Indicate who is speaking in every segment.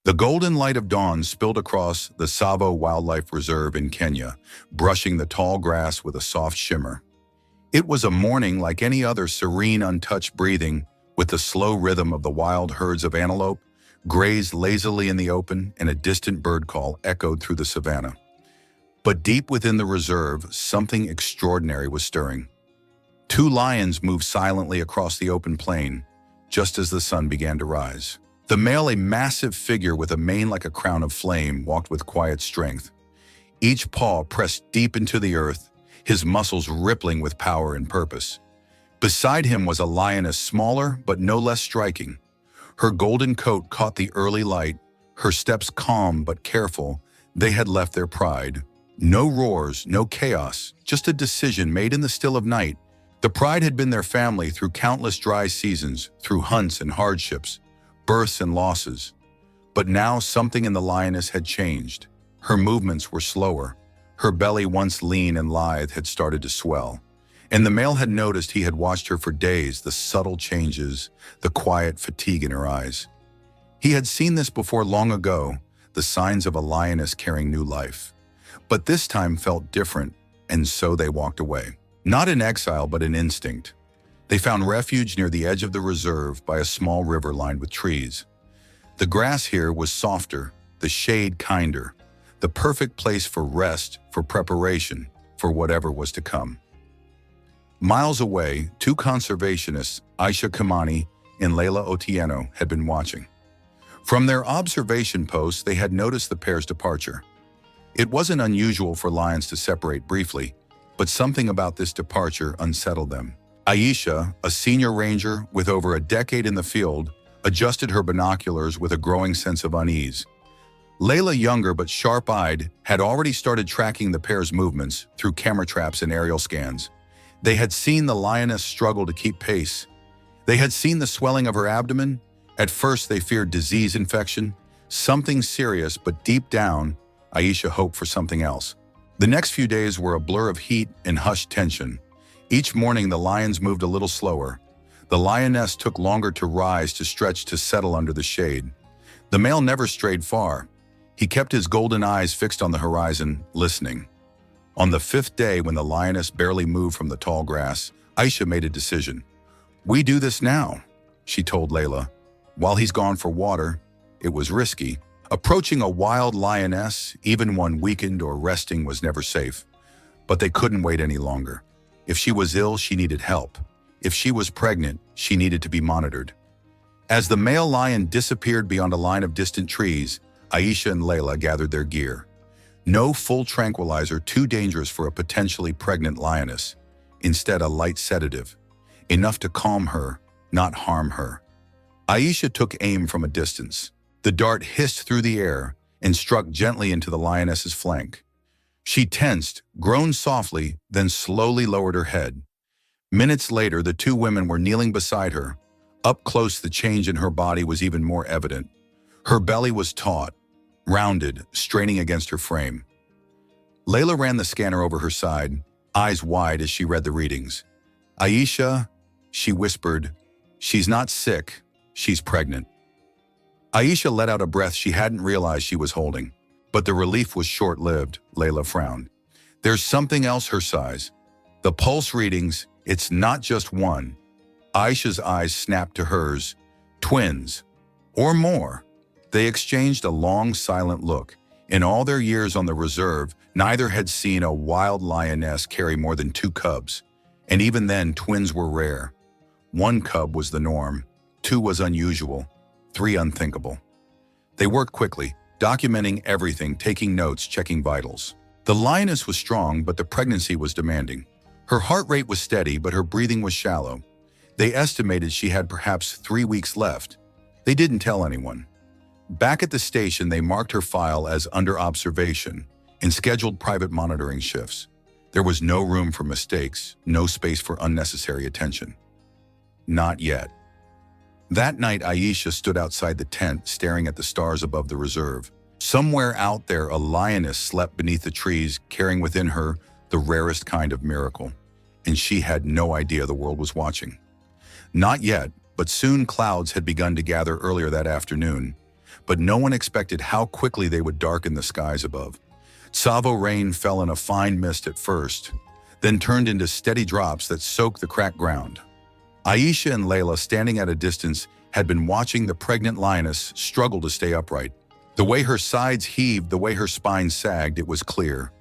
Speaker 1: The golden light of dawn spilled across the Tsavo Wildlife Reserve in Kenya, brushing the tall grass with a soft shimmer. It was a morning like any other, serene, untouched breathing, with the slow rhythm of the wild herds of antelope grazed lazily in the open, and a distant bird call echoed through the savannah. But deep within the reserve, something extraordinary was stirring. Two lions moved silently across the open plain, just as the sun began to rise. The male, a massive figure with a mane like a crown of flame, walked with quiet strength. Each paw pressed deep into the earth, his muscles rippling with power and purpose. Beside him was a lioness, smaller but no less striking. Her golden coat caught the early light, her steps calm but careful. They had left their pride. No roars, no chaos, just a decision made in the still of night. The pride had been their family through countless dry seasons, through hunts and hardships, births and losses. But now something in the lioness had changed. Her movements were slower. Her belly, once lean and lithe, had started to swell. And the male had noticed. He had watched her for days, the subtle changes, the quiet fatigue in her eyes. He had seen this before long ago, the signs of a lioness carrying new life. But this time felt different, and so they walked away. Not in exile, but in instinct. They found refuge near the edge of the reserve by a small river lined with trees. The grass here was softer, the shade kinder, the perfect place for rest, for preparation, for whatever was to come. Miles away, two conservationists, Aisha and Leila Otieno, had been watching. From their observation posts, they had noticed the pair's departure. It wasn't unusual for lions to separate briefly, but something about this departure unsettled them. Aisha, a senior ranger with over a decade in the field, adjusted her binoculars with a growing sense of unease. Leila, younger but sharp-eyed, had already started tracking the pair's movements through camera traps and aerial scans. They had seen the lioness struggle to keep pace. They had seen the swelling of her abdomen. At first, they feared disease infection, something serious, but deep down, Aisha hoped for something else. The next few days were a blur of heat and hushed tension. Each morning, the lions moved a little slower. The lioness took longer to rise, to stretch, to settle under the shade. The male never strayed far. He kept his golden eyes fixed on the horizon, listening. On the fifth day, when the lioness barely moved from the tall grass, Aisha made a decision. "We do this now," she told Leila. "While he's gone for water, it was risky. Approaching a wild lioness, even one weakened or resting, was never safe. But they couldn't wait any longer. If she was ill, she needed help. If she was pregnant, she needed to be monitored." As the male lion disappeared beyond a line of distant trees, Aisha and Leila gathered their gear. No full tranquilizer, too dangerous for a potentially pregnant lioness. Instead, a light sedative, enough to calm her, not harm her. Aisha took aim from a distance. The dart hissed through the air and struck gently into the lioness's flank. She tensed, groaned softly, then slowly lowered her head. Minutes later, the two women were kneeling beside her. Up close, the change in her body was even more evident. Her belly was taut, rounded, straining against her frame. Leila ran the scanner over her side, eyes wide as she read the readings. "Aisha," she whispered, "she's not sick, she's pregnant." Aisha let out a breath she hadn't realized she was holding. But the relief was short-lived. Leila frowned. "There's something else," her sighs. "The pulse readings, it's not just one." Aisha's eyes snapped to hers. "Twins. Or more." They exchanged a long, silent look. In all their years on the reserve, neither had seen a wild lioness carry more than 2 cubs. And even then, twins were rare. 1 cub was the norm. 2 was unusual. 3 unthinkable. They worked quickly, documenting everything, taking notes, checking vitals. The lioness was strong, but the pregnancy was demanding. Her heart rate was steady, but her breathing was shallow. They estimated she had perhaps 3 weeks left. They didn't tell anyone. Back at the station, they marked her file as under observation and scheduled private monitoring shifts. There was no room for mistakes, no space for unnecessary attention. Not yet. That night, Aisha stood outside the tent, staring at the stars above the reserve. Somewhere out there, a lioness slept beneath the trees, carrying within her the rarest kind of miracle. And she had no idea the world was watching. Not yet, but soon clouds had begun to gather earlier that afternoon. but no one expected how quickly they would darken the skies above. Tsavo rain fell in a fine mist at first, then turned into steady drops that soaked the cracked ground. Aisha and Leila, standing at a distance, had been watching the pregnant lioness struggle to stay upright. The way her sides heaved, the way her spine sagged, it was clear.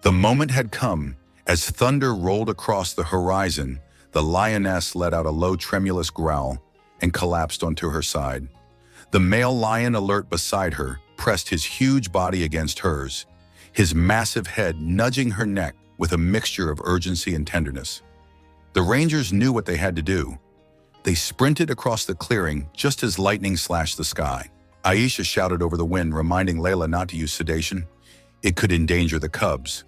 Speaker 1: The moment had come. As thunder rolled across the horizon, the lioness let out a low, tremulous growl and collapsed onto her side. The male lion, alert beside her, pressed his huge body against hers, his massive head nudging her neck with a mixture of urgency and tenderness. The rangers knew what they had to do. They sprinted across the clearing just as lightning slashed the sky. Aisha shouted over the wind, reminding Leila not to use sedation. It could endanger the cubs.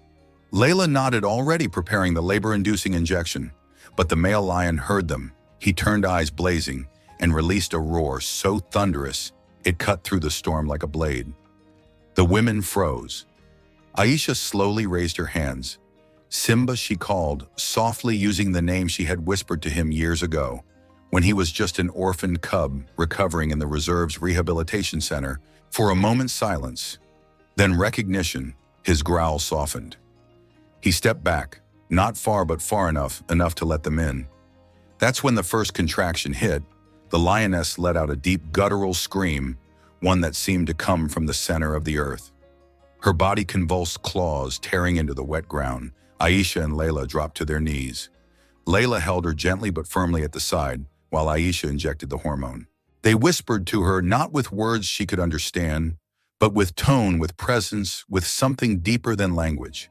Speaker 1: Leila nodded, already preparing the labor-inducing injection, but the male lion heard them. He turned, eyes blazing, and released a roar so thunderous it cut through the storm like a blade. The women froze. Aisha slowly raised her hands. Simba, she called, softly, using the name she had whispered to him years ago, when he was just an orphaned cub recovering in the reserve's rehabilitation center. For a moment's silence, then recognition. His growl softened. He stepped back, not far but far enough to let them in. That's when the first contraction hit. The lioness let out a deep guttural scream, one that seemed to come from the center of the earth. Her body convulsed, claws tearing into the wet ground. Aisha and Leila dropped to their knees. Leila held her gently but firmly at the side, while Aisha injected the hormone. They whispered to her, not with words she could understand, but with tone, with presence, with something deeper than language.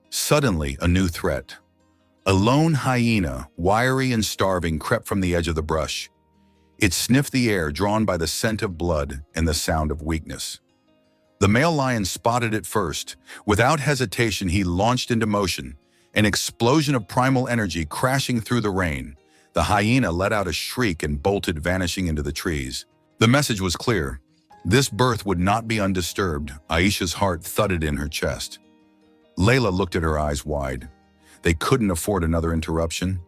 Speaker 1: Suddenly, a new threat. A lone hyena, wiry and starving, crept from the edge of the brush. It sniffed the air, drawn by the scent of blood and the sound of weakness. The male lion spotted it first. Without hesitation, he launched into motion, an explosion of primal energy crashing through the rain. The hyena let out a shriek and bolted, vanishing into the trees. The message was clear. This birth would not be undisturbed. Aisha's heart thudded in her chest. Leila looked at her, eyes wide. They couldn't afford another interruption.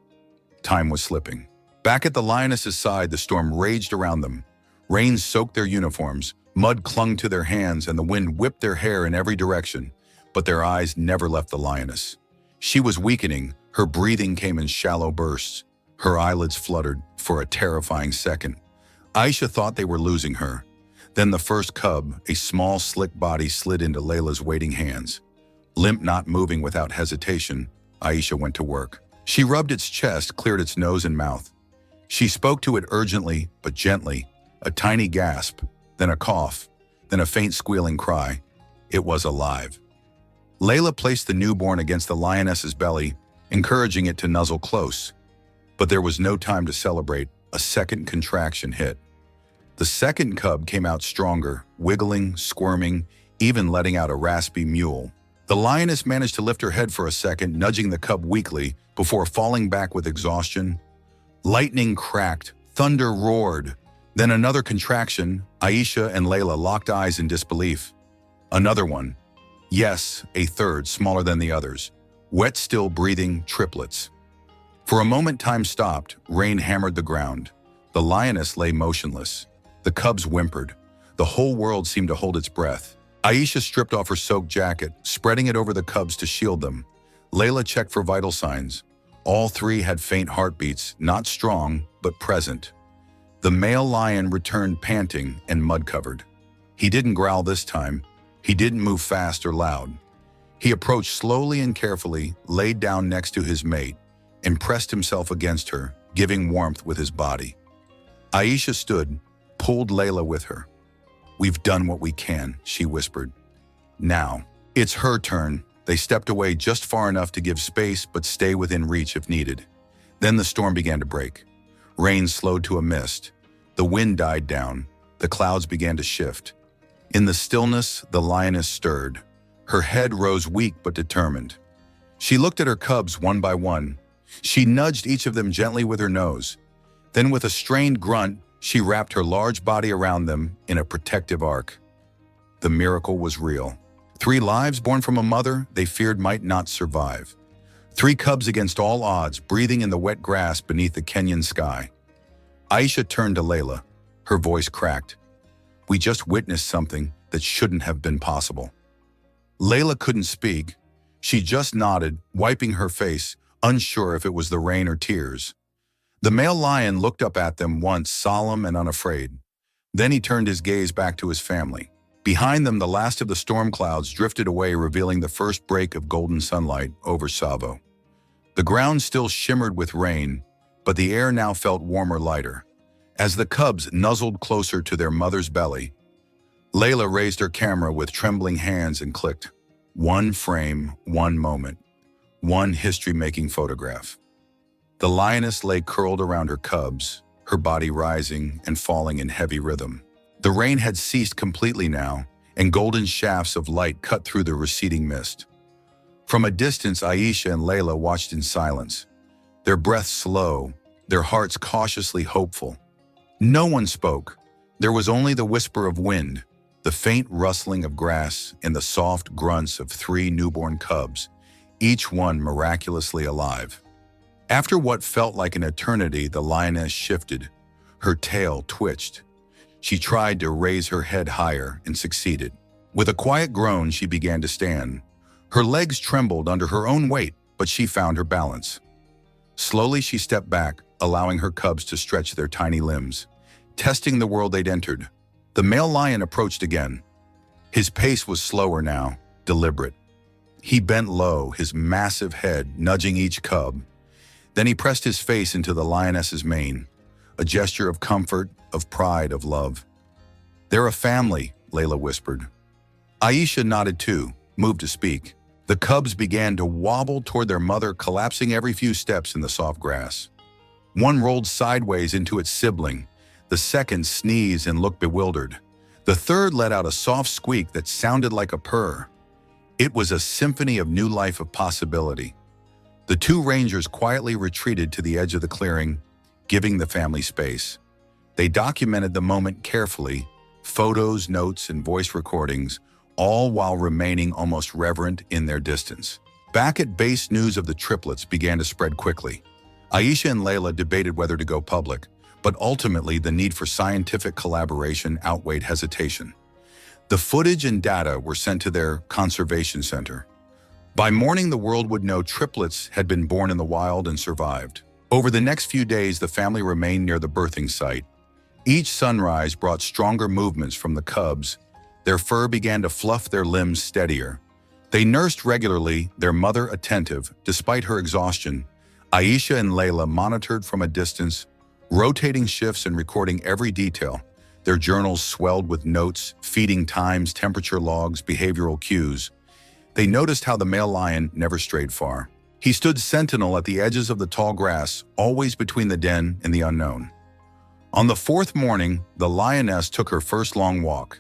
Speaker 1: Time was slipping. Back at the lioness's side, the storm raged around them. Rain soaked their uniforms, mud clung to their hands, and the wind whipped their hair in every direction. But their eyes never left the lioness. She was weakening. Her breathing came in shallow bursts. Her eyelids fluttered for a terrifying second. Aisha thought they were losing her. Then the first cub, a small, slick body, slid into Leila's waiting hands. Limp, not moving, without hesitation, Aisha went to work. She rubbed its chest, cleared its nose and mouth. She spoke to it urgently but gently, a tiny gasp, then a cough, then a faint squealing cry. It was alive. Leila placed the newborn against the lioness's belly, encouraging it to nuzzle close. But there was no time to celebrate. A second contraction hit. The second cub came out stronger, wiggling, squirming, even letting out a raspy mewl. The lioness managed to lift her head for a second, nudging the cub weakly before falling back with exhaustion. Lightning cracked, thunder roared. Then another contraction. Aisha and Leila locked eyes in disbelief. Another one. Yes, a third, smaller than the others. Wet, still breathing triplets. For a moment, time stopped. Rain hammered the ground. The lioness lay motionless. The cubs whimpered. The whole world seemed to hold its breath. Aisha stripped off her soaked jacket, spreading it over the cubs to shield them. Leila checked for vital signs. All three had faint heartbeats, not strong, but present. The male lion returned panting and mud-covered. He didn't growl this time. He didn't move fast or loud. He approached slowly and carefully, laid down next to his mate, and pressed himself against her, giving warmth with his body. Aisha stood, pulled Leila with her. "We've done what we can," she whispered. "Now, it's her turn." They stepped away just far enough to give space but stay within reach if needed. Then the storm began to break. Rain slowed to a mist. The wind died down. The clouds began to shift. In the stillness, the lioness stirred. Her head rose, weak but determined. She looked at her cubs one by one. She nudged each of them gently with her nose. Then, with a strained grunt, she wrapped her large body around them in a protective arc. The miracle was real. 3 lives born from a mother they feared might not survive. 3 cubs against all odds, breathing in the wet grass beneath the Kenyan sky. Aisha turned to Leila. Her voice cracked. We just witnessed something that shouldn't have been possible. Leila couldn't speak. She just nodded, wiping her face, unsure if it was the rain or tears. The male lion looked up at them once, solemn and unafraid. Then he turned his gaze back to his family. Behind them, the last of the storm clouds drifted away, revealing the first break of golden sunlight over Tsavo. The ground still shimmered with rain, but the air now felt warmer, lighter. As the cubs nuzzled closer to their mother's belly, Leila raised her camera with trembling hands and clicked. One frame, one moment, one history-making photograph. The lioness lay curled around her cubs, her body rising and falling in heavy rhythm. The rain had ceased completely now, and golden shafts of light cut through the receding mist. From a distance, Aisha and Leila watched in silence, their breaths slow, their hearts cautiously hopeful. No one spoke. There was only the whisper of wind, the faint rustling of grass, and the soft grunts of 3 newborn cubs, each one miraculously alive. After what felt like an eternity, the lioness shifted. Her tail twitched. She tried to raise her head higher and succeeded. With a quiet groan, she began to stand. Her legs trembled under her own weight, but she found her balance. Slowly, she stepped back, allowing her cubs to stretch their tiny limbs, testing the world they'd entered. The male lion approached again. His pace was slower now, deliberate. He bent low, his massive head nudging each cub. Then he pressed his face into the lioness's mane, a gesture of comfort, of pride, of love. "They're a family," Leila whispered. Aisha nodded too, moved to speak. The cubs began to wobble toward their mother, collapsing every few steps in the soft grass. One rolled sideways into its sibling. The second sneezed and looked bewildered. The third let out a soft squeak that sounded like a purr. It was a symphony of new life, of possibility. The 2 rangers quietly retreated to the edge of the clearing, giving the family space. They documented the moment carefully, photos, notes, and voice recordings, all while remaining almost reverent in their distance. Back at base, news of the triplets began to spread quickly. Aisha and Leila debated whether to go public, but ultimately the need for scientific collaboration outweighed hesitation. The footage and data were sent to their conservation center. By morning, the world would know triplets had been born in the wild and survived. Over the next few days, the family remained near the birthing site. Each sunrise brought stronger movements from the cubs. Their fur began to fluff, their limbs steadier. They nursed regularly, their mother attentive, despite her exhaustion. Aisha and Leila monitored from a distance, rotating shifts and recording every detail. Their journals swelled with notes, feeding times, temperature logs, behavioral cues. They noticed how the male lion never strayed far. He stood sentinel at the edges of the tall grass, always between the den and the unknown. On the 4th morning, the lioness took her first long walk.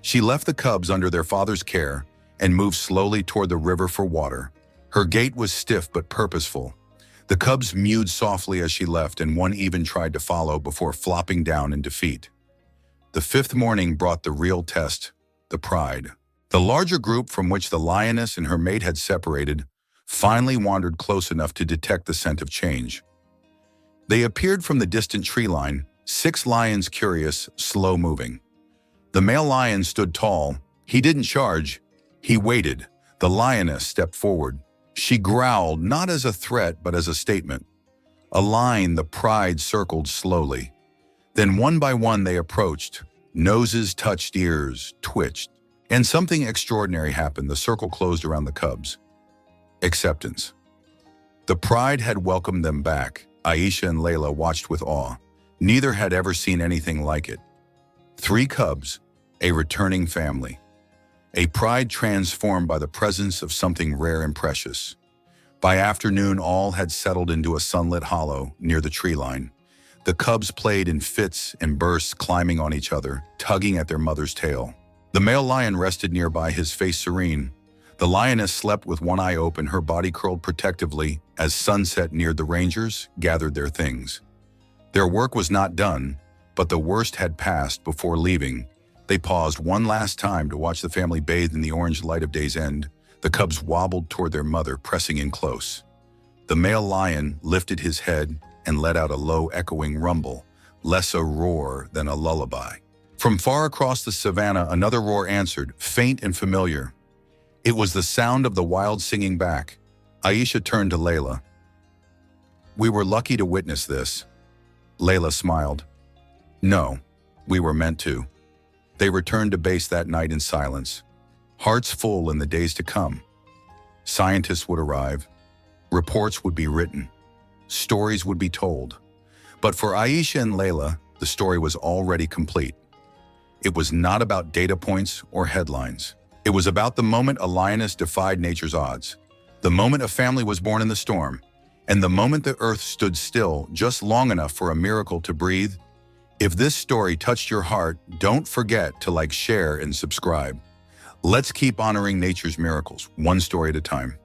Speaker 1: She left the cubs under their father's care and moved slowly toward the river for water. Her gait was stiff but purposeful. The cubs mewed softly as she left, and one even tried to follow before flopping down in defeat. The 5th morning brought the real test, the pride. The larger group, from which the lioness and her mate had separated, finally wandered close enough to detect the scent of change. They appeared from the distant tree line, 6 lions, curious, slow-moving. The male lion stood tall. He didn't charge. He waited. The lioness stepped forward. She growled, not as a threat, but as a statement. A line, the pride circled slowly. Then one by one they approached. Noses touched ears, twitched. And something extraordinary happened. The circle closed around the cubs. Acceptance. The pride had welcomed them back. Aisha and Leila watched with awe. Neither had ever seen anything like it. 3 cubs, a returning family. A pride transformed by the presence of something rare and precious. By afternoon, all had settled into a sunlit hollow near the tree line. The cubs played in fits and bursts, climbing on each other, tugging at their mother's tail. The male lion rested nearby, his face serene. The lioness slept with one eye open, her body curled protectively as sunset neared. The rangers gathered their things. Their work was not done, but the worst had passed. Before leaving, they paused one last time to watch the family bathe in the orange light of day's end. The cubs wobbled toward their mother, pressing in close. The male lion lifted his head and let out a low, echoing rumble, less a roar than a lullaby. From far across the savannah, another roar answered, faint and familiar. It was the sound of the wild singing back. Aisha turned to Leila. We were lucky to witness this. Leila smiled. No, we were meant to. They returned to base that night in silence, hearts full in the days to come. Scientists would arrive, reports would be written, stories would be told. But for Aisha and Leila, the story was already complete. It was not about data points or headlines. It was about the moment a lioness defied nature's odds, the moment a family was born in the storm, and the moment the earth stood still just long enough for a miracle to breathe. If this story touched your heart, don't forget to like, share, and subscribe. Let's keep honoring nature's miracles, one story at a time.